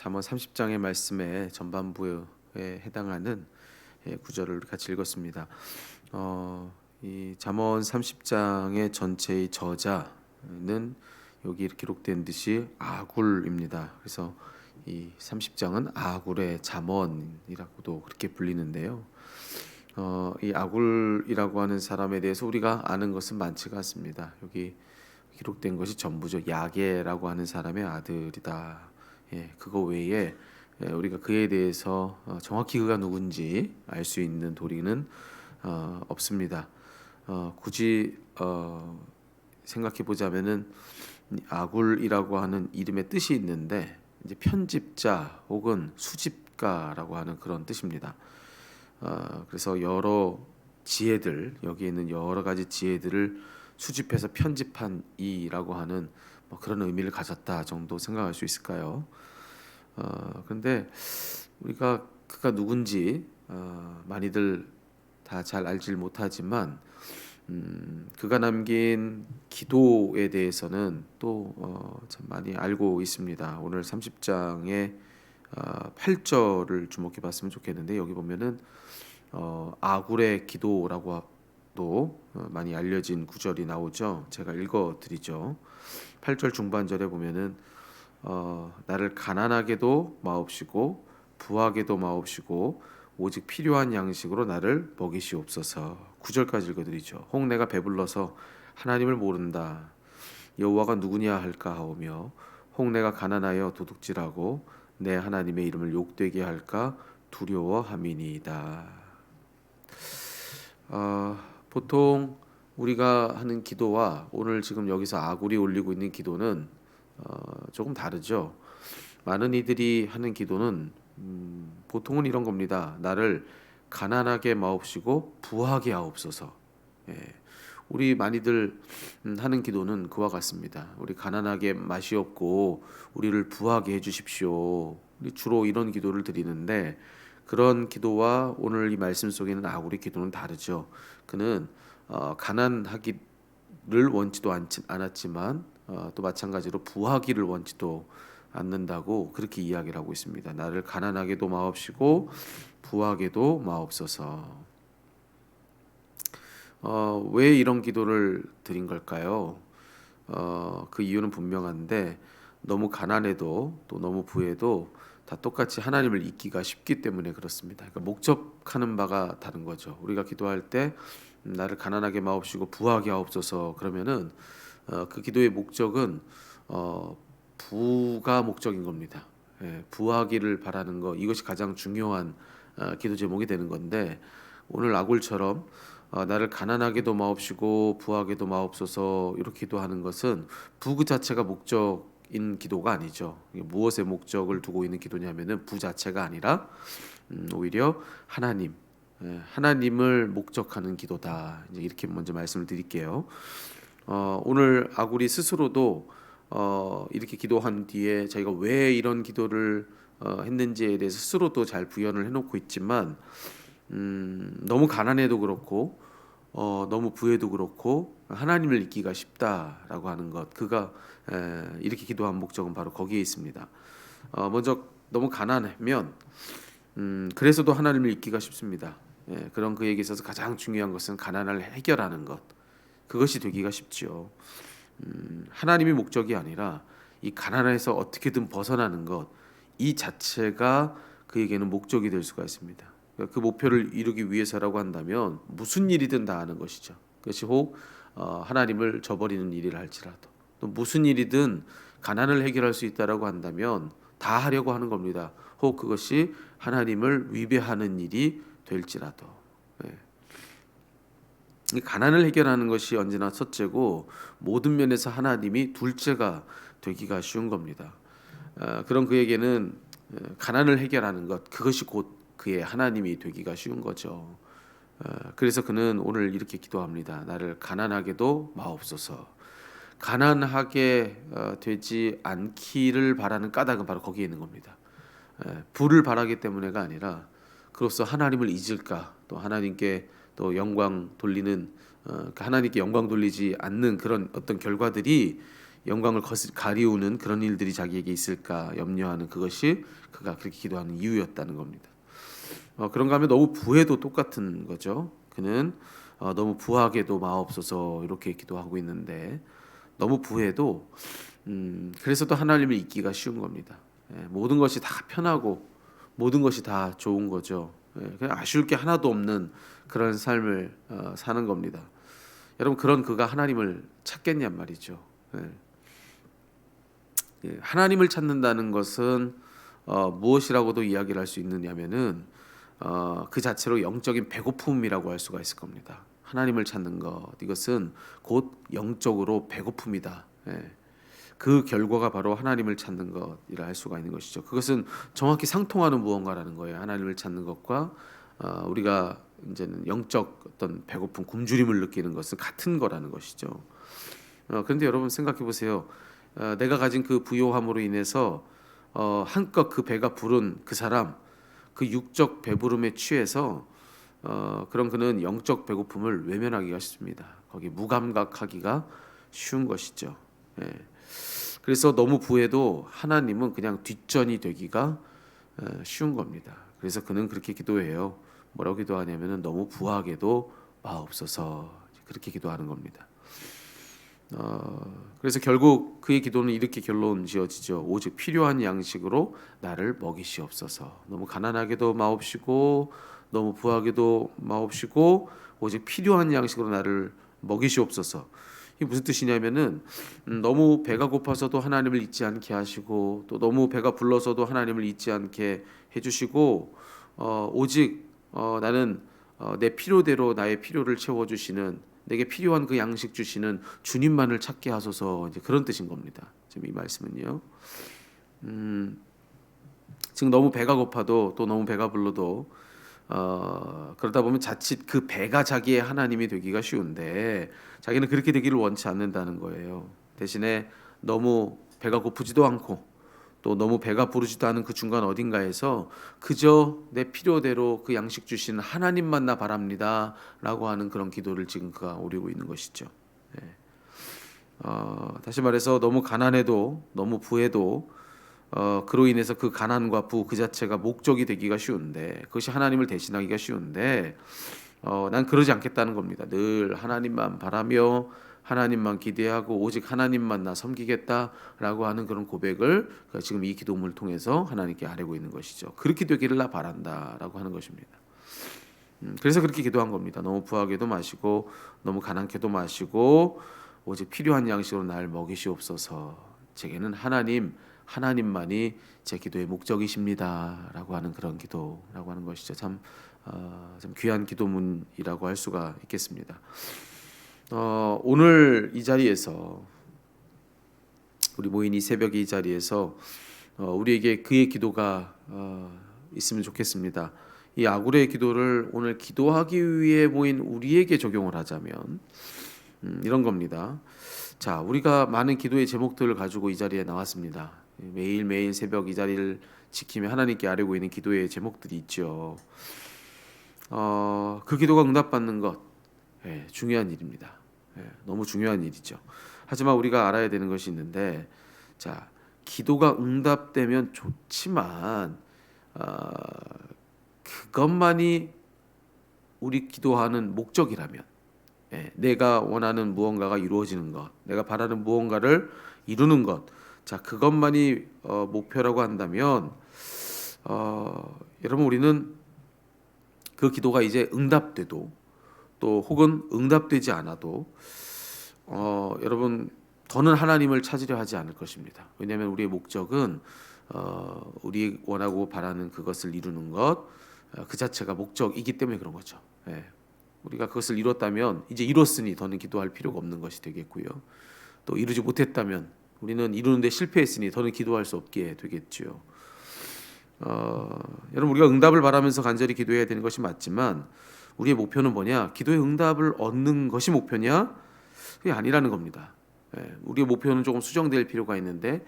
잠언 30장의 말씀의 전반부에 해당하는 구절을 같이 읽었습니다. 이 잠언 30장의 전체의 저자는 여기 기록된 듯이 아굴입니다. 그래서 이 30장은 아굴의 잠언이라고도 그렇게 불리는데요. 이 아굴이라고 하는 사람에 대해서 우리가 아는 것은 많지가 않습니다. 여기 기록된 것이 전부죠. 야게라고 하는 사람의 아들이다. 그거 외에 우리가 그에 대해서 정확히 그가 누군지 알 수 있는 도리는 없습니다. 굳이 생각해 보자면은 아굴이라고 하는 이름의 뜻이 있는데 이제 편집자 혹은 수집가라고 하는 그런 뜻입니다. 그래서 여러 지혜들, 여기 있는 여러 가지 지혜들을 수집해서 편집한 이라고 하는 그런 의미를 가졌다 정도 생각할 수 있을까요? 그런데 우리가 그가 누군지 많이들 다 잘 알질 못하지만 그가 남긴 기도에 대해서는 또 참 많이 알고 있습니다. 오늘 30장의 8절을 주목해 봤으면 좋겠는데 여기 보면은 아굴의 기도라고 또 많이 알려진 구절이 나오죠. 제가 읽어 드리죠. 8절 중반절에 보면은 나를 가난하게도 마옵시고 부하게도 마옵시고 오직 필요한 양식으로 나를 먹이시옵소서. 9절까지 읽어 드리죠. 혹 내가 배불러서 하나님을 모른다. 여호와가 누구냐 할까 하오며 혹 내가 가난하여 도둑질하고 내 하나님의 이름을 욕되게 할까 두려워함이니이다. 보통 우리가 하는 기도와 오늘 지금 여기서 아굴이 올리고 있는 기도는 조금 다르죠. 많은 이들이 하는 기도는 보통은 이런 겁니다. 나를 가난하게 마옵시고 부하게 하옵소서. 우리 많이들 하는 기도는 그와 같습니다. 우리 가난하게 마시옵고 우리를 부하게 해주십시오. 우리 주로 이런 기도를 드리는데 그런 기도와 오늘 이 말씀 속에 있는 아굴의 기도는 다르죠. 그는 가난하기를 원치도 않았지만 또 마찬가지로 부하기를 원치도 않는다고 그렇게 이야기를 하고 있습니다. 나를 가난하게도 마옵시고 부하게도 마옵소서. 왜 이런 기도를 드린 걸까요? 그 이유는 분명한데 너무 가난해도 또 너무 부해도 다 똑같이 하나님을 잊기가 쉽기 때문에 그렇습니다. 그러니까 목적하는 바가 다른 거죠. 우리가 기도할 때 나를 가난하게 마옵시고 부하게 하옵소서 그러면은 그 기도의 목적은 부가 목적인 겁니다. 부하기를 바라는 거 이것이 가장 중요한 기도 제목이 되는 건데 오늘 아굴처럼 나를 가난하게도 마옵시고 부하게도 마옵소서 이렇게 기도하는 것은 부 그 자체가 목적인 기도가 아니죠. 이게 무엇에 목적을 두고 있는 기도냐면은 부 자체가 아니라 오히려 하나님을 목적하는 기도다. 이제 이렇게 먼저 말씀을 드릴게요. 오늘 아굴이 스스로도 이렇게 기도한 뒤에 자기가 왜 이런 기도를 했는지에 대해서 스스로도 잘 부연을 해놓고 있지만 너무 가난해도 그렇고 너무 부해도 그렇고 하나님을 잊기가 쉽다라고 하는 것 그가 이렇게 기도한 목적은 바로 거기에 있습니다. 먼저 너무 가난하면 그래서도 하나님을 잊기가 쉽습니다. 그런 그에게 있어서 가장 중요한 것은 가난을 해결하는 것 그것이 되기가 쉽지요. 하나님이 목적이 아니라 이 가난에서 어떻게든 벗어나는 것 이 자체가 그에게는 목적이 될 수가 있습니다. 그 목표를 이루기 위해서라고 한다면 무슨 일이든 다 하는 것이죠. 그것이 혹 하나님을 저버리는 일이라 할지라도 또 무슨 일이든 가난을 해결할 수 있다라고 한다면 다 하려고 하는 겁니다. 혹 그것이 하나님을 위배하는 일이 될지라도 이 가난을 해결하는 것이 언제나 첫째고 모든 면에서 하나님이 둘째가 되기가 쉬운 겁니다. 그런 그에게는 가난을 해결하는 것 그것이 곧 그의 하나님이 되기가 쉬운 거죠. 그래서 그는 오늘 이렇게 기도합니다. 나를 가난하게도 마옵소서. 가난하게 되지 않기를 바라는 까닭은 바로 거기에 있는 겁니다. 부를 바라기 때문에가 아니라 그로써 하나님을 잊을까 또 하나님께 또 영광 돌리는 하나님께 영광 돌리지 않는 그런 어떤 결과들이 영광을 가리우는 그런 일들이 자기에게 있을까 염려하는 그것이 그가 그렇게 기도하는 이유였다는 겁니다. 그런가 하면 너무 부해도 똑같은 거죠. 그는 너무 부하게도 마옵소서 이렇게 기도하고 있는데 너무 부해도 그래서 또 하나님을 잊기가 쉬운 겁니다. 모든 것이 다 편하고 모든 것이 다 좋은 거죠. 그냥 아쉬울 게 하나도 없는 그런 삶을 사는 겁니다. 여러분 그런 그가 하나님을 찾겠냔 말이죠. 하나님을 찾는다는 것은 무엇이라고도 이야기를 할 수 있느냐면은 그 자체로 영적인 배고픔이라고 할 수가 있을 겁니다. 하나님을 찾는 것 이것은 곧 영적으로 배고픔이다. 그 결과가 바로 하나님을 찾는 것이라 할 수가 있는 것이죠. 그것은 정확히 상통하는 무언가라는 거예요. 하나님을 찾는 것과 우리가 이제는 영적 어떤 배고픔, 굶주림을 느끼는 것은 같은 거라는 것이죠. 그런데 여러분 생각해 보세요. 내가 가진 그 부요함으로 인해서 한껏 그 배가 부른 그 사람, 그 육적 배부름에 취해서 그런 그는 영적 배고픔을 외면하기가 쉽습니다. 거기 무감각하기가 쉬운 것이죠. 그래서 너무 부해도 하나님은 그냥 뒷전이 되기가 쉬운 겁니다. 그래서 그는 그렇게 기도해요. 뭐라고 기도하냐면은 너무 부하게도 마옵소서 그렇게 기도하는 겁니다. 그래서 결국 그의 기도는 이렇게 결론 지어지죠. 오직 필요한 양식으로 나를 먹이시옵소서. 너무 가난하게도 마옵시고 너무 부하게도 마옵시고 오직 필요한 양식으로 나를 먹이시옵소서. 이게 무슨 뜻이냐면은 너무 배가 고파서도 하나님을 잊지 않게 하시고 또 너무 배가 불러서도 하나님을 잊지 않게 해주시고 오직 나는 내 필요대로 나의 필요를 채워주시는 내게 필요한 그 양식 주시는 주님만을 찾게 하소서 이제 그런 뜻인 겁니다. 지금 이 말씀은요. 지금 너무 배가 고파도 또 너무 배가 불러도 그러다 보면 자칫 그 배가 자기의 하나님이 되기가 쉬운데 자기는 그렇게 되기를 원치 않는다는 거예요. 대신에 너무 배가 고프지도 않고 또 너무 배가 부르지도 않은 그 중간 어딘가에서 그저 내 필요대로 그 양식 주시는 하나님만 나 바랍니다 라고 하는 그런 기도를 지금 그가 오리고 있는 것이죠. 다시 말해서 너무 가난해도 너무 부해도 그로 인해서 그 가난과 부 그 자체가 목적이 되기가 쉬운데 그것이 하나님을 대신하기가 쉬운데 난 그러지 않겠다는 겁니다. 늘 하나님만 바라며 하나님만 기대하고 오직 하나님만 나 섬기겠다라고 하는 그런 고백을 지금 이 기도문을 통해서 하나님께 아뢰고 있는 것이죠. 그렇게 되기를 나 바란다라고 하는 것입니다. 그래서 그렇게 기도한 겁니다. 너무 부하게도 마시고 너무 가난케도 마시고 오직 필요한 양식으로 날 먹이시옵소서. 제게는 하나님만이 제 기도의 목적이십니다라고 하는 그런 기도라고 하는 것이죠. 참 귀한 기도문이라고 할 수가 있겠습니다. 오늘 이 자리에서 우리 모인 이 새벽의 이 자리에서 우리에게 그의 기도가 있으면 좋겠습니다. 이 아굴의 기도를 오늘 기도하기 위해 모인 우리에게 적용을 하자면 이런 겁니다. 자, 우리가 많은 기도의 제목들을 가지고 이 자리에 나왔습니다. 매일매일 새벽 이 자리를 지키며 하나님께 아뢰고 있는 기도의 제목들이 있죠. 그 기도가 응답받는 것 중요한 일입니다. 너무 중요한 일이죠. 하지만 우리가 알아야 되는 것이 있는데, 자, 기도가 응답되면 좋지만 그것만이 우리 기도하는 목적이라면, 내가 원하는 무언가가 이루어지는 것, 내가 바라는 무언가를 이루는 것, 자, 그것만이 목표라고 한다면, 여러분 우리는 그 기도가 이제 응답돼도 또 혹은 응답되지 않아도 여러분 더는 하나님을 찾으려 하지 않을 것입니다. 왜냐하면 우리의 목적은 우리 원하고 바라는 그것을 이루는 것, 그 자체가 목적이기 때문에 그런 거죠. 우리가 그것을 이뤘다면 이제 이뤘으니 더는 기도할 필요가 없는 것이 되겠고요. 또 이루지 못했다면 우리는 이루는데 실패했으니 더는 기도할 수 없게 되겠죠. 여러분 우리가 응답을 바라면서 간절히 기도해야 되는 것이 맞지만 우리의 목표는 뭐냐? 기도의 응답을 얻는 것이 목표냐? 그게 아니라는 겁니다. 우리의 목표는 조금 수정될 필요가 있는데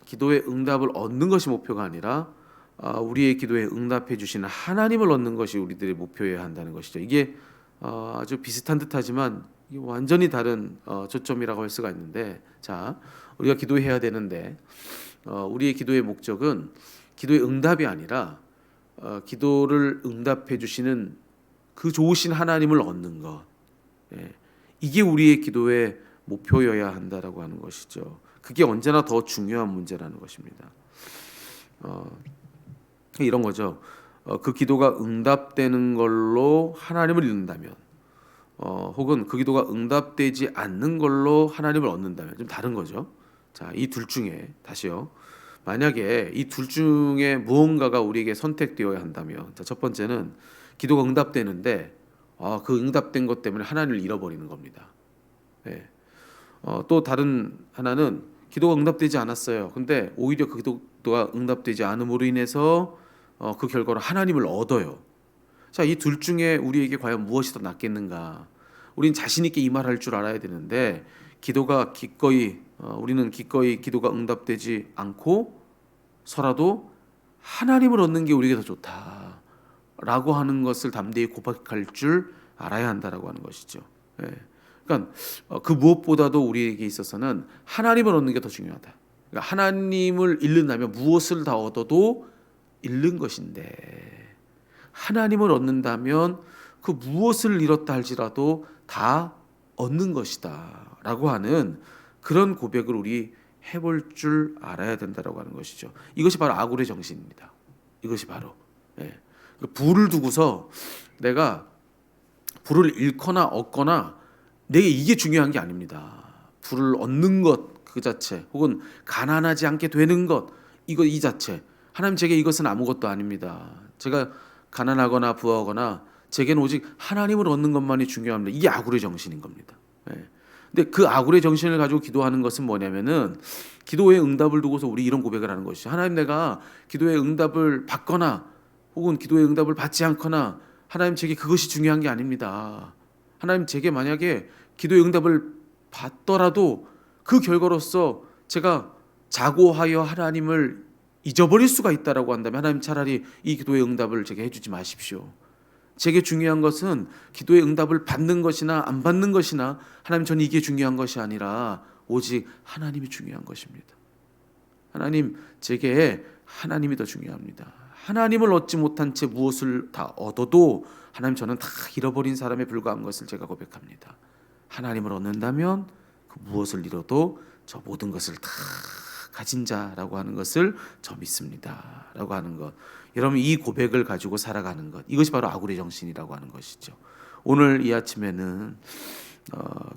기도의 응답을 얻는 것이 목표가 아니라 우리의 기도에 응답해 주시는 하나님을 얻는 것이 우리들의 목표여야 한다는 것이죠. 이게 아주 비슷한 듯하지만 이게 완전히 다른 초점이라고 할 수가 있는데, 자, 우리가 기도해야 되는데 우리의 기도의 목적은 기도의 응답이 아니라 기도를 응답해 주시는 그 좋으신 하나님을 얻는 것, 예, 이게 우리의 기도의 목표여야 한다라고 하는 것이죠. 그게 언제나 더 중요한 문제라는 것입니다. 이런 거죠. 그 기도가 응답되는 걸로 하나님을 잃는다면, 혹은 그 기도가 응답되지 않는 걸로 하나님을 얻는다면 좀 다른 거죠. 자, 이 둘 중에 다시요. 만약에 이 둘 중에 무언가가 우리에게 선택되어야 한다면, 자, 첫 번째는 기도가 응답되는데 그 응답된 것 때문에 하나님을 잃어버리는 겁니다. 예. 또 다른 하나는 기도가 응답되지 않았어요. 근데 오히려 그 기도가 응답되지 않음으로 인해서 그 결과로 하나님을 얻어요. 자, 이 둘 중에 우리에게 과연 무엇이 더 낫겠는가? 우리는 자신 있게 이 말할 줄 알아야 되는데, 기도가 기꺼이 우리는 기꺼이 기도가 응답되지 않고서라도 하나님을 얻는 게 우리에게 더 좋다라고 하는 것을 담대히 고백할 줄 알아야 한다라고 하는 것이죠. 예. 그러니까 그 무엇보다도 우리에게 있어서는 하나님을 얻는 게 더 중요하다. 그러니까 하나님을 잃는다면 무엇을 다 얻어도 잃는 것인데, 하나님을 얻는다면 그 무엇을 잃었다 할지라도 다 얻는 것이다 라고 하는 그런 고백을 우리 해볼 줄 알아야 된다라고 하는 것이죠. 이것이 바로 아굴의 정신입니다. 이것이 바로, 예. 부를 두고서 내가 부를 잃거나 얻거나 내게 이게 중요한 게 아닙니다. 부를 얻는 것 그 자체, 혹은 가난하지 않게 되는 것, 이 자체, 하나님 제게 이것은 아무것도 아닙니다. 제가 가난하거나 부하거나 제게는 오직 하나님을 얻는 것만이 중요합니다. 이게 아굴의 정신인 겁니다. 예. 근데 그 아굴의 정신을 가지고 기도하는 것은 뭐냐면은, 기도의 응답을 두고서 우리 이런 고백을 하는 것이죠. 하나님, 내가 기도의 응답을 받거나 혹은 기도의 응답을 받지 않거나 하나님 제게 그것이 중요한 게 아닙니다. 하나님 제게 만약에 기도의 응답을 받더라도 그 결과로서 제가 자고하여 하나님을 잊어버릴 수가 있다라고 한다면, 하나님 차라리 이 기도의 응답을 제게 해주지 마십시오. 제게 중요한 것은 기도의 응답을 받는 것이나 안 받는 것이나, 하나님, 저는 이게 중요한 것이 아니라 오직 하나님이 중요한 것입니다. 하나님, 제게 하나님이 더 중요합니다. 하나님을 얻지 못한 채 무엇을 다 얻어도 하나님, 저는 다 잃어버린 사람에 불과한 것을 제가 고백합니다. 하나님을 얻는다면 그 무엇을 잃어도 저 모든 것을 다 가진 자라고 하는 것을 저 믿습니다 라고 하는 것, 여러분 이 고백을 가지고 살아가는 것, 이것이 바로 아굴의 정신이라고 하는 것이죠. 오늘 이 아침에는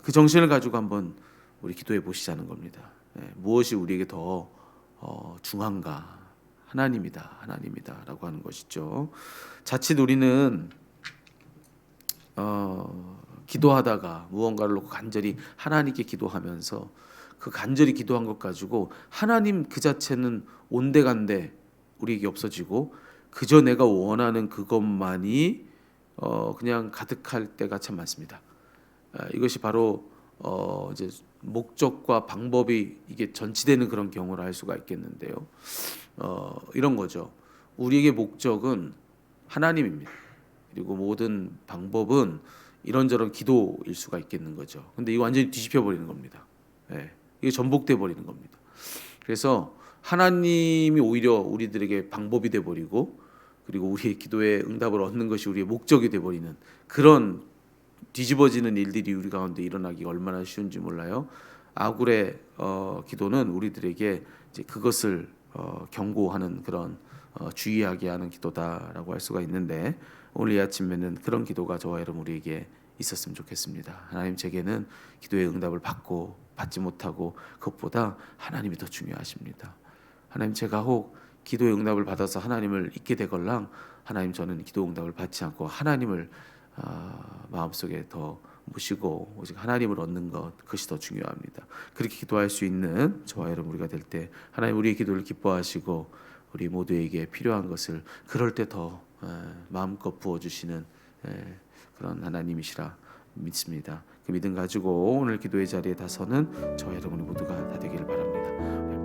그 정신을 가지고 한번 우리 기도해 보시자는 겁니다. 무엇이 우리에게 더 중한가? 하나님이다 라고 하는 것이죠. 자칫 우리는 기도하다가 무언가를 놓고 간절히 하나님께 기도하면서 그 간절히 기도한 것 가지고 하나님 그 자체는 온데간데 우리에게 없어지고, 그저 내가 원하는 그것만이 그냥 가득할 때가 참 많습니다. 이것이 바로 이제 목적과 방법이 이게 전치되는 그런 경우를 할 수가 있겠는데요. 이런 거죠. 우리에게 목적은 하나님입니다. 그리고 모든 방법은 이런저런 기도일 수가 있겠는 거죠. 근데 이거 완전히 뒤집혀 버리는 겁니다. 예, 이게 전복돼 버리는 겁니다. 그래서 하나님이 오히려 우리들에게 방법이 돼 버리고, 그리고 우리의 기도에 응답을 얻는 것이 우리의 목적이 돼 버리는 그런 뒤집어지는 일들이 우리 가운데 일어나기가 얼마나 쉬운지 몰라요. 아굴의 기도는 우리들에게 이제 그것을 경고하는 그런 주의하게 하는 기도다라고 할 수가 있는데, 오늘 이 아침에는 그런 기도가 저와 여러분 우리에게 있었으면 좋겠습니다. 하나님, 제게는 기도의 응답을 받고 받지 못하고 그것보다 하나님이 더 중요하십니다. 하나님, 제가 혹 기도의 응답을 받아서 하나님을 잊게 되걸랑, 하나님, 저는 기도 응답을 받지 않고 하나님을 마음속에 더 모시고 오직 하나님을 얻는 것, 그것이 더 중요합니다. 그렇게 기도할 수 있는 저와 여러분 우리가 될 때, 하나님 우리의 기도를 기뻐하시고 우리 모두에게 필요한 것을 그럴 때 더 마음껏 부어주시는 그런 하나님이시라 믿습니다. 그 믿음 가지고 오늘 기도의 자리에 다서는 저와 여러분 모두가 다 되기를 바랍니다.